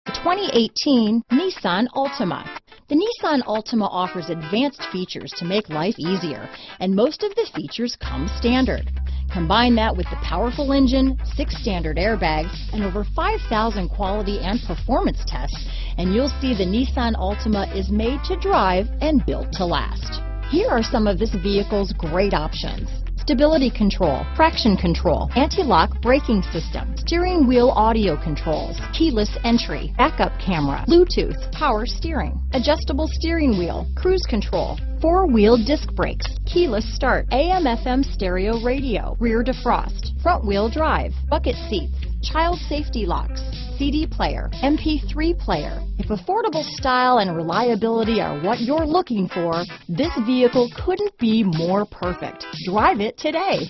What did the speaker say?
The 2018 Nissan Altima. The Nissan Altima offers advanced features to make life easier, and most of the features come standard. Combine that with the powerful engine, 6 standard airbags, and over 5,000 quality and performance tests, and you'll see the Nissan Altima is made to drive and built to last. Here are some of this vehicle's great options: stability control, traction control, anti-lock braking system, steering wheel audio controls, keyless entry, backup camera, Bluetooth, power steering, adjustable steering wheel, cruise control, 4-wheel disc brakes, keyless start, AM/FM stereo radio, rear defrost, front wheel drive, bucket seats, child safety locks, CD player, MP3 player. If affordable style and reliability are what you're looking for, this vehicle couldn't be more perfect. Drive it today.